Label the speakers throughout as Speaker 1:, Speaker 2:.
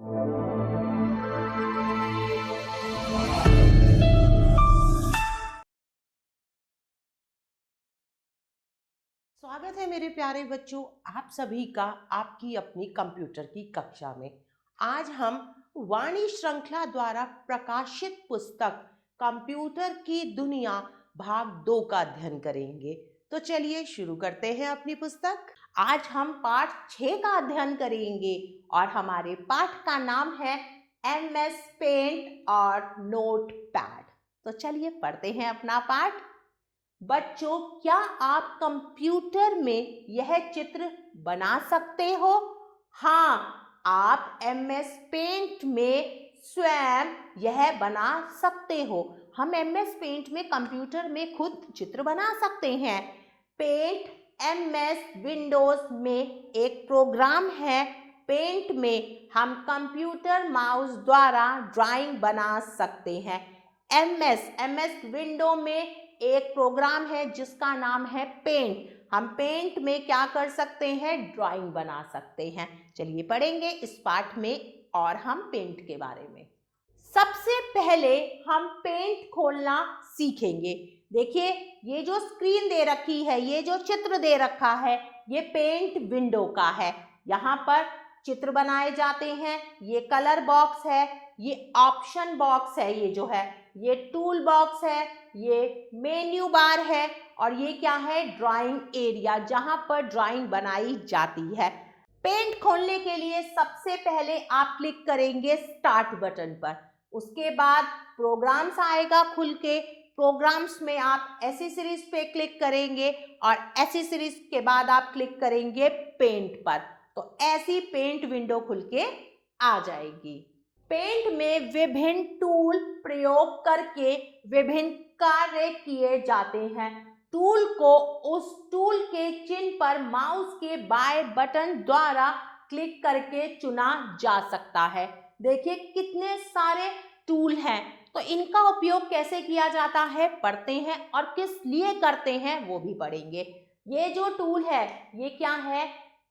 Speaker 1: स्वागत है मेरे प्यारे बच्चों, आप सभी का आपकी अपनी कंप्यूटर की कक्षा में। आज हम वाणी श्रृंखला द्वारा प्रकाशित पुस्तक कंप्यूटर की दुनिया भाग 2 का अध्ययन करेंगे। तो चलिए शुरू करते हैं अपनी पुस्तक। आज हम पाठ 6 का अध्ययन करेंगे और हमारे पाठ का नाम है MS पेंट और नोटपैड। तो चलिए पढ़ते हैं अपना पाठ। बच्चों, क्या आप कंप्यूटर में यह चित्र बना सकते हो? हाँ, आप MS पेंट में स्वयं यह बना सकते हो। हम MS पेंट में कंप्यूटर में खुद चित्र बना सकते हैं। पेंट MS विंडोज में एक प्रोग्राम है। पेंट में हम कंप्यूटर माउस द्वारा ड्राइंग बना सकते हैं। MS विंडो में एक प्रोग्राम है जिसका नाम है पेंट। हम पेंट में क्या कर सकते हैं? ड्राइंग बना सकते हैं। चलिए पढ़ेंगे इस पाठ में और हम पेंट के बारे में। सबसे पहले हम पेंट खोलना सीखेंगे। देखिए, ये जो स्क्रीन दे रखी है, ये जो चित्र दे रखा है, ये पेंट विंडो का है। यहाँ पर चित्र बनाए जाते हैं। ये कलर बॉक्स है, ये ऑप्शन बॉक्स है, ये जो है ये टूल बॉक्स है, ये मेन्यू बार है और ये क्या है? ड्राइंग एरिया, जहां पर ड्राइंग बनाई जाती है। पेंट खोलने के लिए सबसे पहले आप क्लिक करेंगे स्टार्ट बटन पर। उसके बाद प्रोग्राम्स आएगा खुल के। प्रोग्राम्स में आप एसेसरीज पे क्लिक करेंगे और एसेसरीज के बाद आप क्लिक करेंगे पेंट पर। तो ऐसी पेंट विंडो खुल के आ जाएगी। पेंट में विभिन्न टूल प्रयोग करके विभिन्न कार्य किए जाते हैं। टूल को उस टूल के चिन्ह पर माउस के बाएं बटन द्वारा क्लिक करके चुना जा सकता है। देखिए कितने सारे टूल हैं, तो इनका उपयोग कैसे किया जाता है पढ़ते हैं और किस लिए करते हैं वो भी पढ़ेंगे। ये जो टूल है ये क्या है?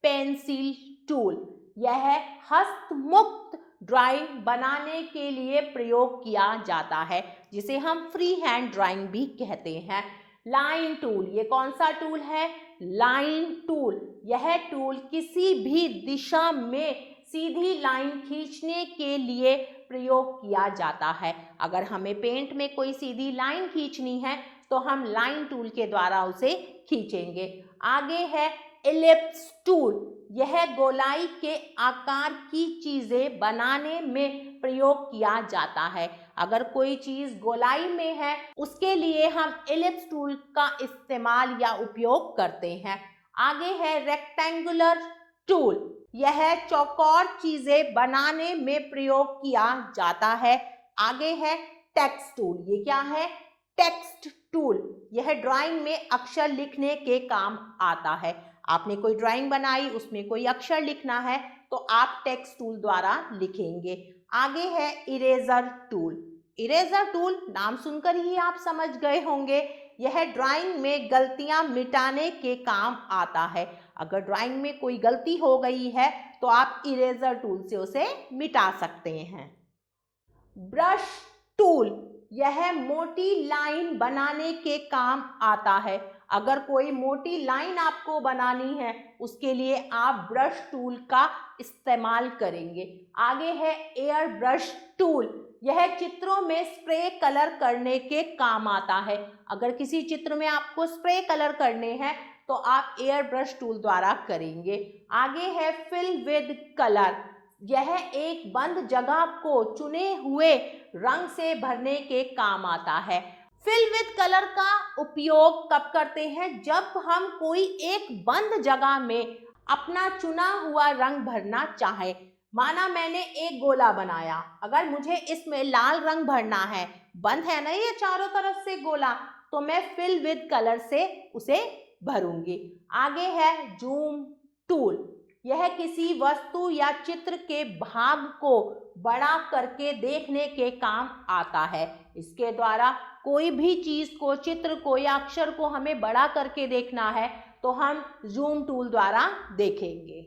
Speaker 1: Pencil tool. यह हस्तमुक्त ड्राइंग बनाने के लिए प्रयोग किया जाता है, जिसे हम फ्री हैंड ड्राइंग भी कहते हैं। लाइन टूल, ये कौन सा टूल है? Line tool. यह टूल किसी भी दिशा में सीधी लाइन खींचने के लिए प्रयोग किया जाता है। अगर हमें पेंट में कोई सीधी लाइन खींचनी है तो हम लाइन टूल के द्वारा उसे खींचेंगे। आगे है एलिप्स टूल। यह गोलाई के आकार की चीजें बनाने में प्रयोग किया जाता है। अगर कोई चीज गोलाई में है उसके लिए हम एलिप्स टूल का इस्तेमाल या उपयोग करते हैं। आगे है रेक्टेंगुलर टूल। यह चौकोर चीजें बनाने में प्रयोग किया जाता है। आगे है टेक्स्ट टूल। ये क्या है? Text tool. यह ड्राइंग में अक्षर लिखने के काम आता है। आपने कोई ड्राइंग बनाई, उसमें कोई अक्षर लिखना है तो आप टेक्स्ट टूल द्वारा लिखेंगे। आगे है इरेजर टूल। इरेजर टूल नाम सुनकर ही आप समझ गए होंगे। यह ड्राइंग में गलतियां मिटाने के काम आता है। अगर ड्राइंग में कोई गलती हो गई है तो आप इरेजर टूल से उसे मिटा सकते हैं। Brush tool. यह मोटी लाइन बनाने के काम आता है। अगर कोई मोटी लाइन आपको बनानी है उसके लिए आप ब्रश टूल का इस्तेमाल करेंगे। आगे है एयर ब्रश टूल। यह चित्रों में स्प्रे कलर करने के काम आता है। अगर किसी चित्र में आपको स्प्रे कलर करने हैं तो आप एयर ब्रश टूल द्वारा करेंगे। आगे है फिल विद कलर। यह एक बंद जगह को चुने हुए रंग से भरने के काम आता है। फिल विद कलर का उपयोग कब करते हैं? जब हम कोई एक बंद जगह में अपना चुना हुआ रंग भरना चाहे। माना मैंने एक गोला बनाया, अगर मुझे इसमें लाल रंग भरना है, बंद है ना ये चारों तरफ से गोला, तो मैं फिल विद कलर से उसे भरूंगी। आगे है जूम टूल। यह किसी वस्तु या चित्र के भाग को बड़ा करके देखने के काम आता है। इसके द्वारा कोई भी चीज को, चित्र को या अक्षर को हमें बड़ा करके देखना है तो हम जूम टूल द्वारा देखेंगे।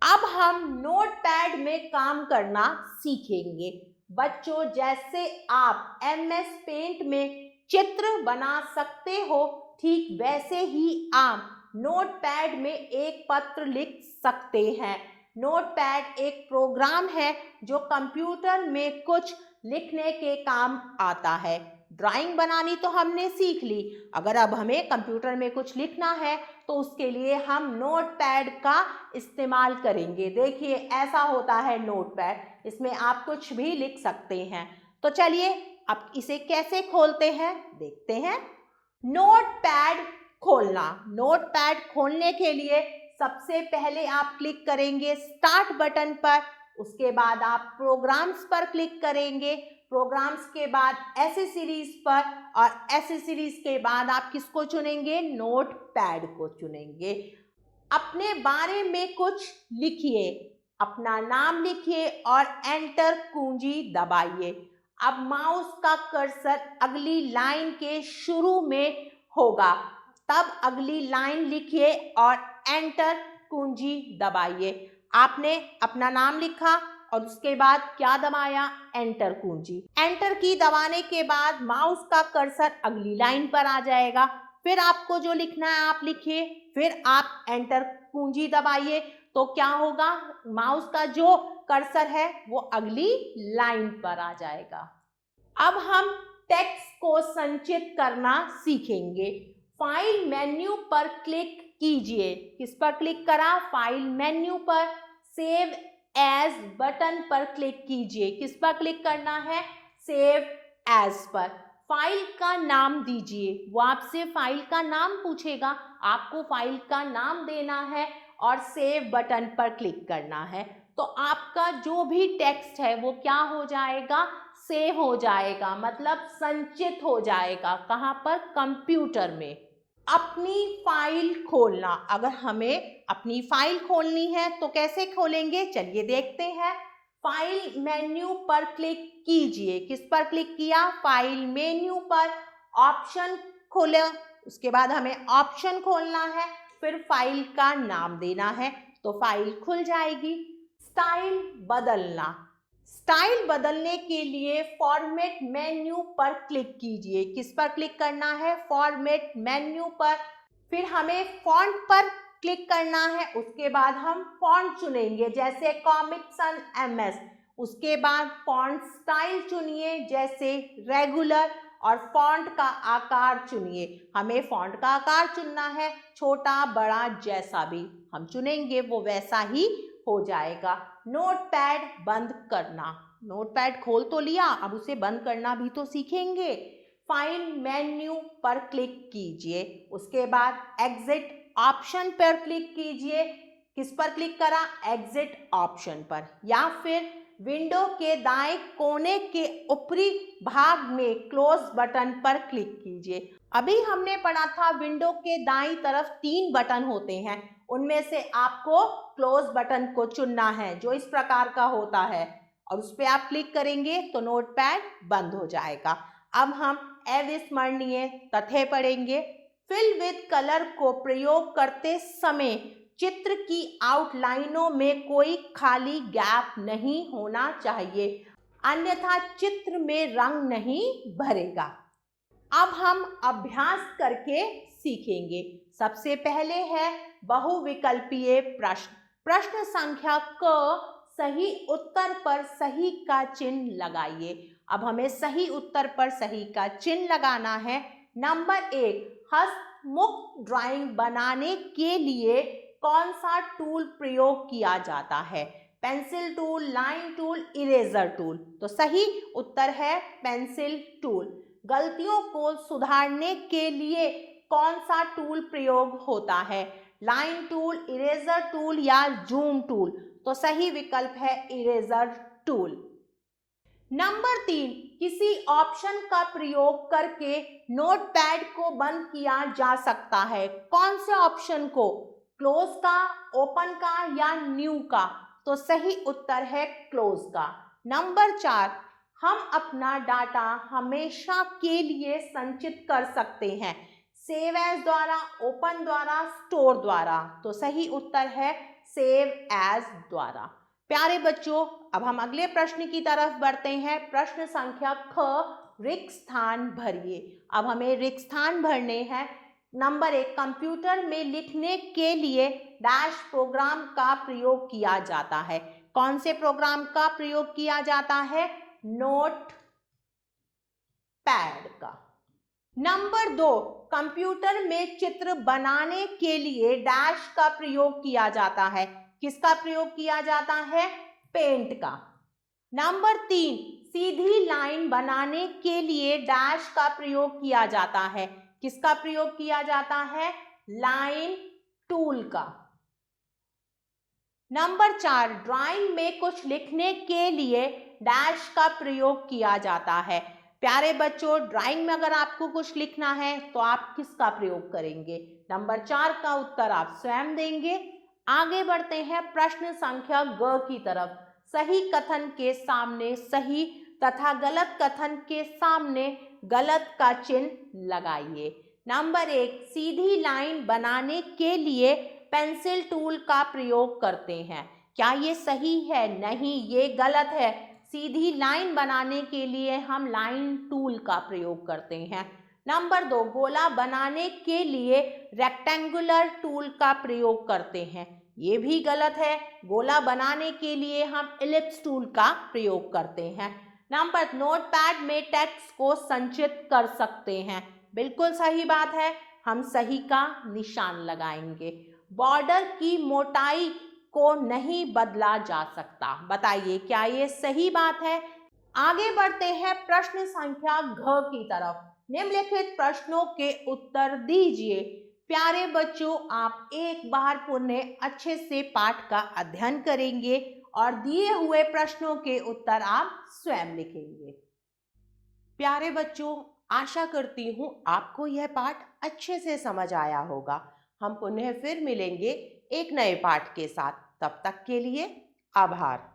Speaker 1: अब हम नोटपैड में काम करना सीखेंगे। बच्चों, जैसे आप MS पेंट में चित्र बना सकते हो, ठीक वैसे ही आप नोटपैड में एक पत्र लिख सकते हैं। नोटपैड एक प्रोग्राम है जो कंप्यूटर में कुछ लिखने के काम आता है। ड्राइंग बनानी तो हमने सीख ली, अगर अब हमें कंप्यूटर में कुछ लिखना है तो उसके लिए हम नोटपैड का इस्तेमाल करेंगे। देखिए, ऐसा होता है नोटपैड, इसमें आप कुछ भी लिख सकते हैं। तो चलिए अब इसे कैसे खोलते हैं देखते हैं। नोटपैड खोलना। नोटपैड खोलने के लिए सबसे पहले आप क्लिक करेंगे स्टार्ट बटन पर, उसके बाद आप प्रोग्राम्स पर क्लिक करेंगे, प्रोग्राम्स के बाद एसेसरीज पर, और एसेसरीज के बाद आप किसको चुनेंगे? नोटपैड को चुनेंगे। अपने बारे में कुछ लिखिए, अपना नाम लिखिए और एंटर कुंजी दबाइए। अब माउस का कर्सर अगली लाइन के शुरू में होगा, तब अगली लाइन लिखिए और एंटर कुंजी दबाइए। आपने अपना नाम लिखा और उसके बाद क्या दबाया? एंटर कुंजी। एंटर की दबाने के बाद माउस का कर्सर अगली लाइन पर आ जाएगा। फिर आपको जो लिखना है आप लिखिए, फिर आप एंटर कुंजी दबाइए, तो क्या होगा? माउस का जो कर्सर है वो अगली लाइन पर आ जाएगा। अब हम टेक्स्ट को संचित करना सीखेंगे। फाइल मेन्यू पर क्लिक कीजिए। किस पर क्लिक करा? फाइल मेन्यू पर। सेव एज बटन पर क्लिक कीजिए। किस पर क्लिक करना है? Save as per. फाइल का नाम दीजिए। वो आपसे फाइल का नाम पूछेगा, आपको फाइल का नाम देना है और सेव बटन पर क्लिक करना है। तो आपका जो भी टेक्स्ट है वो क्या हो जाएगा? सेव हो जाएगा, मतलब संचित हो जाएगा। कहाँ पर? कंप्यूटर में। अपनी फाइल खोलना। अगर हमें अपनी फाइल खोलनी है तो कैसे खोलेंगे? चलिए देखते हैं। फाइल मेन्यू पर क्लिक कीजिए। किस पर क्लिक किया? फाइल मेन्यू पर। ऑप्शन खोला, उसके बाद हमें ऑप्शन खोलना है, फिर फाइल का नाम देना है तो फाइल खुल जाएगी। स्टाइल बदलना। स्टाइल बदलने के लिए फॉर्मेट मेन्यू पर क्लिक कीजिए। किस पर क्लिक करना है? फॉर्मेट मेन्यू पर। फिर हमें फॉन्ट पर क्लिक करना है, उसके बाद हम फॉन्ट चुनेंगे जैसे कॉमिक सन MS। उसके बाद फॉन्ट स्टाइल चुनिए जैसे रेगुलर, और फॉन्ट का आकार चुनिए। हमें फॉन्ट का आकार चुनना है, छोटा बड़ा जैसा भी हम चुनेंगे वो वैसा ही हो जाएगा। नोटपैड बंद करना। नोटपैड खोल तो लिया, अब उसे बंद करना भी तो सीखेंगे। फाइल मेन्यू पर क्लिक कीजिए, उसके बाद एग्जिट ऑप्शन पर क्लिक कीजिए। किस पर क्लिक करा? एग्जिट ऑप्शन पर। या फिर विंडो के दाएं कोने के ऊपरी भाग में क्लोज बटन पर क्लिक कीजिए। अभी हमने पढ़ा था विंडो के दाईं तरफ 3 बटन होते हैं, उनमें से आपको क्लोज बटन को चुनना है जो इस प्रकार का होता है, और उस पर आप क्लिक करेंगे तो नोटपैड बंद हो जाएगा। अब हम अविस्मरणीय तथ्य पढ़ेंगे। फिल विद कलर को प्रयोग करते समय चित्र की आउटलाइनों में कोई खाली गैप नहीं होना चाहिए, अन्यथा चित्र में रंग नहीं भरेगा। अब हम अभ्यास करके सीखेंगे। सबसे पहले है बहुविकल्पीय प्रश्न। प्रश्न संख्या क सही उत्तर पर सही का चिन्ह लगाइए। अब हमें सही उत्तर पर सही का चिन्ह लगाना है। नंबर 1, हस्तमुक्त ड्राइंग बनाने के लिए कौन सा टूल प्रयोग किया जाता है? Pencil tool, line tool, eraser tool. तो सही उत्तर है पेंसिल टूल। गलतियों को सुधारने के लिए कौन सा टूल प्रयोग होता है? लाइन टूल, इरेजर टूल या जूम टूल। तो सही विकल्प है इरेजर टूल। नंबर 3, किसी ऑप्शन का प्रयोग करके नोटपैड को बंद किया जा सकता है। कौन से ऑप्शन को? क्लोज का, ओपन का या न्यू का। तो सही उत्तर है क्लोज का। नंबर 4, हम अपना डाटा हमेशा के लिए संचित कर सकते हैं। सेव एज द्वारा, ओपन द्वारा, स्टोर द्वारा। तो सही उत्तर है सेव एज द्वारा। प्यारे बच्चों, अब हम अगले प्रश्न की तरफ बढ़ते हैं। प्रश्न संख्या ख, रिक्त स्थान भरिए। अब हमें रिक्त स्थान भरने हैं। नंबर 1, कंप्यूटर में लिखने के लिए डैश प्रोग्राम का प्रयोग किया जाता है। कौन से प्रोग्राम का प्रयोग किया जाता है? नोट पैड का। नंबर 2, कंप्यूटर में चित्र बनाने के लिए डैश का प्रयोग किया जाता है। किसका प्रयोग किया जाता है? पेंट का। नंबर 3, सीधी लाइन बनाने के लिए डैश का प्रयोग किया जाता है। किसका प्रयोग किया जाता है? लाइन टूल का। नंबर 4, ड्राइंग में कुछ लिखने के लिए डैश का प्रयोग किया जाता है। प्यारे बच्चों, ड्राइंग में अगर आपको कुछ लिखना है तो आप किसका प्रयोग करेंगे? नंबर 4 का उत्तर आप स्वयं देंगे। आगे बढ़ते हैं प्रश्न संख्या ग की तरफ। सही कथन के सामने सही तथा गलत कथन के सामने गलत का चिन्ह लगाइए। नंबर 1, सीधी लाइन बनाने के लिए पेंसिल टूल का प्रयोग करते हैं। क्या ये सही है? नहीं, ये गलत है। सीधी लाइन बनाने के लिए हम लाइन टूल का प्रयोग करते हैं। नंबर 2, गोला बनाने के लिए रेक्टेंगुलर टूल का प्रयोग करते हैं। ये भी गलत है। गोला बनाने के लिए हम इलिप्स टूल का प्रयोग करते हैं। नंबर, नोटपैड में टेक्स्ट को संचित कर सकते हैं। बिल्कुल सही बात है, हम सही का निशान लगाएंगे। बॉर्डर की मोटाई को नहीं बदला जा सकता। बताइए, क्या ये सही बात है? आगे बढ़ते हैं प्रश्न संख्या घ की तरफ। निम्नलिखित प्रश्नों के उत्तर दीजिए। प्यारे बच्चों, आप एक बार पुनः अच्छे से पाठ का अध्ययन करेंगे और दिए हुए प्रश्नों के उत्तर आप स्वयं लिखेंगे। प्यारे बच्चों, आशा करती हूँ आपको यह पाठ अच्छे से समझ आया होगा। हम पुनः फिर मिलेंगे एक नए पाठ के साथ। तब तक के लिए आभार।